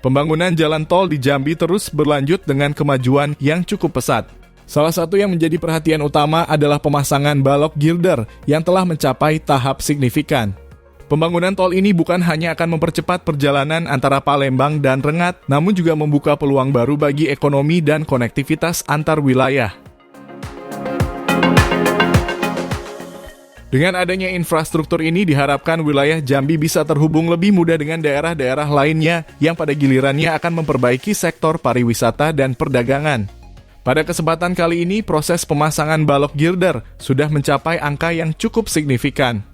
Pembangunan jalan tol di Jambi terus berlanjut dengan kemajuan yang cukup pesat. Salah satu yang menjadi perhatian utama adalah pemasangan balok girder yang telah mencapai tahap signifikan. Pembangunan tol ini bukan hanya akan mempercepat perjalanan antara Palembang dan Rengat, namun juga membuka peluang baru bagi ekonomi dan konektivitas antar wilayah. Dengan adanya infrastruktur ini diharapkan wilayah Jambi bisa terhubung lebih mudah dengan daerah-daerah lainnya yang pada gilirannya akan memperbaiki sektor pariwisata dan perdagangan. Pada kesempatan kali ini, proses pemasangan balok girder sudah mencapai angka yang cukup signifikan.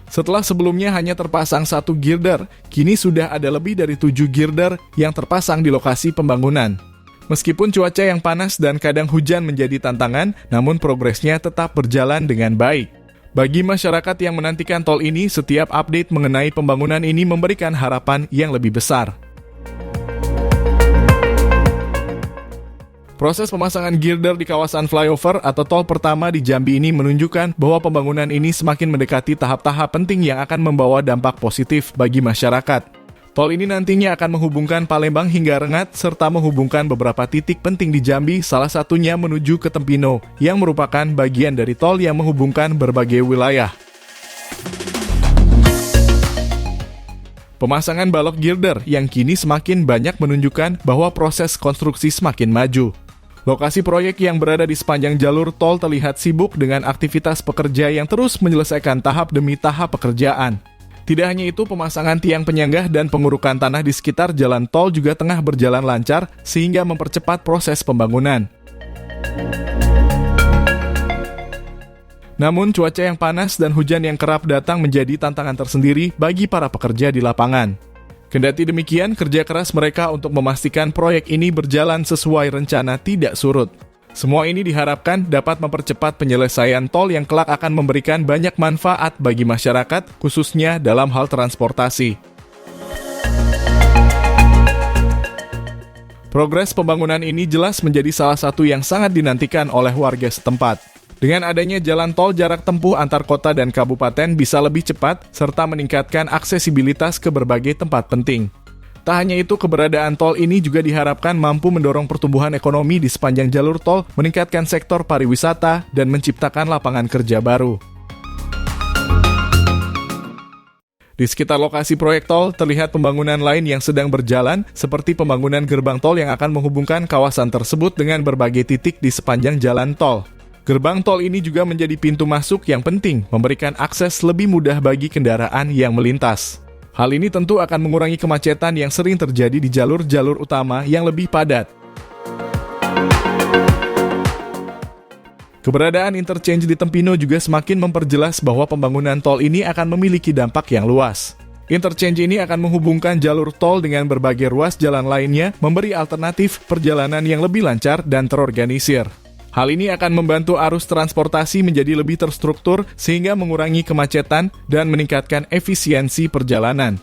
Setelah sebelumnya hanya terpasang 1 girder, kini sudah ada lebih dari 7 girder yang terpasang di lokasi pembangunan. Meskipun cuaca yang panas dan kadang hujan menjadi tantangan, namun progresnya tetap berjalan dengan baik. Bagi masyarakat yang menantikan tol ini, setiap update mengenai pembangunan ini memberikan harapan yang lebih besar. Proses pemasangan girder di kawasan flyover atau tol pertama di Jambi ini menunjukkan bahwa pembangunan ini semakin mendekati tahap-tahap penting yang akan membawa dampak positif bagi masyarakat. Tol ini nantinya akan menghubungkan Palembang hingga Rengat serta menghubungkan beberapa titik penting di Jambi, salah satunya menuju ke Tempino yang merupakan bagian dari tol yang menghubungkan berbagai wilayah. Pemasangan balok girder yang kini semakin banyak menunjukkan bahwa proses konstruksi semakin maju. Lokasi proyek yang berada di sepanjang jalur tol terlihat sibuk dengan aktivitas pekerja yang terus menyelesaikan tahap demi tahap pekerjaan. Tidak hanya itu, pemasangan tiang penyanggah dan pengurukan tanah di sekitar jalan tol juga tengah berjalan lancar sehingga mempercepat proses pembangunan. Namun, cuaca yang panas dan hujan yang kerap datang menjadi tantangan tersendiri bagi para pekerja di lapangan. Kendati demikian, kerja keras mereka untuk memastikan proyek ini berjalan sesuai rencana tidak surut. Semua ini diharapkan dapat mempercepat penyelesaian tol yang kelak akan memberikan banyak manfaat bagi masyarakat, khususnya dalam hal transportasi. Progres pembangunan ini jelas menjadi salah satu yang sangat dinantikan oleh warga setempat. Dengan adanya jalan tol, jarak tempuh antar kota dan kabupaten bisa lebih cepat, serta meningkatkan aksesibilitas ke berbagai tempat penting. Tak hanya itu, keberadaan tol ini juga diharapkan mampu mendorong pertumbuhan ekonomi di sepanjang jalur tol, meningkatkan sektor pariwisata, dan menciptakan lapangan kerja baru. Di sekitar lokasi proyek tol, terlihat pembangunan lain yang sedang berjalan, seperti pembangunan gerbang tol yang akan menghubungkan kawasan tersebut dengan berbagai titik di sepanjang jalan tol. Gerbang tol ini juga menjadi pintu masuk yang penting, memberikan akses lebih mudah bagi kendaraan yang melintas. Hal ini tentu akan mengurangi kemacetan yang sering terjadi di jalur-jalur utama yang lebih padat. Keberadaan interchange di Tempino juga semakin memperjelas bahwa pembangunan tol ini akan memiliki dampak yang luas. Interchange ini akan menghubungkan jalur tol dengan berbagai ruas jalan lainnya, memberi alternatif perjalanan yang lebih lancar dan terorganisir. Hal ini akan membantu arus transportasi menjadi lebih terstruktur sehingga mengurangi kemacetan dan meningkatkan efisiensi perjalanan.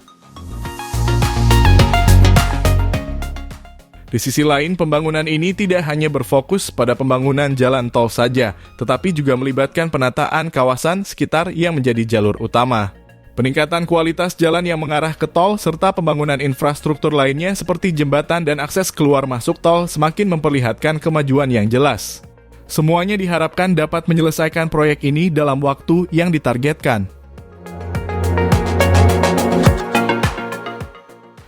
Di sisi lain, pembangunan ini tidak hanya berfokus pada pembangunan jalan tol saja, tetapi juga melibatkan penataan kawasan sekitar yang menjadi jalur utama. Peningkatan kualitas jalan yang mengarah ke tol serta pembangunan infrastruktur lainnya seperti jembatan dan akses keluar masuk tol semakin memperlihatkan kemajuan yang jelas. Semuanya diharapkan dapat menyelesaikan proyek ini dalam waktu yang ditargetkan.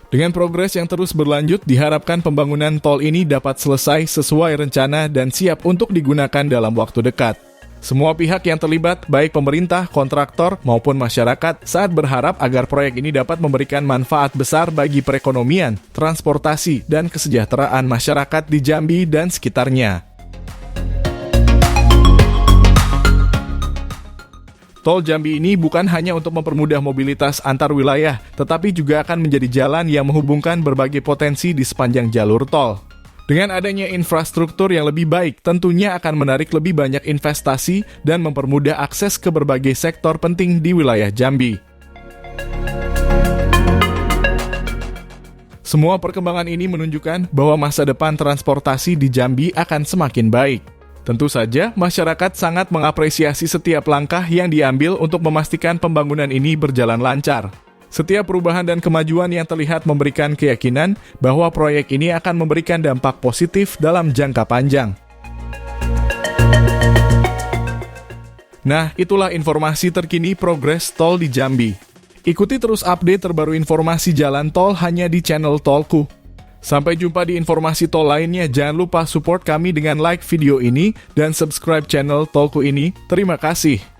Dengan progres yang terus berlanjut, diharapkan pembangunan tol ini dapat selesai sesuai rencana dan siap untuk digunakan dalam waktu dekat. Semua pihak yang terlibat, baik pemerintah, kontraktor, maupun masyarakat, saat berharap agar proyek ini dapat memberikan manfaat besar bagi perekonomian, transportasi, dan kesejahteraan masyarakat di Jambi dan sekitarnya. Tol Jambi ini bukan hanya untuk mempermudah mobilitas antar wilayah, tetapi juga akan menjadi jalan yang menghubungkan berbagai potensi di sepanjang jalur tol. Dengan adanya infrastruktur yang lebih baik, tentunya akan menarik lebih banyak investasi dan mempermudah akses ke berbagai sektor penting di wilayah Jambi. Semua perkembangan ini menunjukkan bahwa masa depan transportasi di Jambi akan semakin baik. Tentu saja, masyarakat sangat mengapresiasi setiap langkah yang diambil untuk memastikan pembangunan ini berjalan lancar. Setiap perubahan dan kemajuan yang terlihat memberikan keyakinan bahwa proyek ini akan memberikan dampak positif dalam jangka panjang. Nah, itulah informasi terkini progres tol di Jambi. Ikuti terus update terbaru informasi jalan tol hanya di channel Tolku. Sampai jumpa di informasi tol lainnya. Jangan lupa support kami dengan like video ini dan subscribe channel Tolku ini. Terima kasih.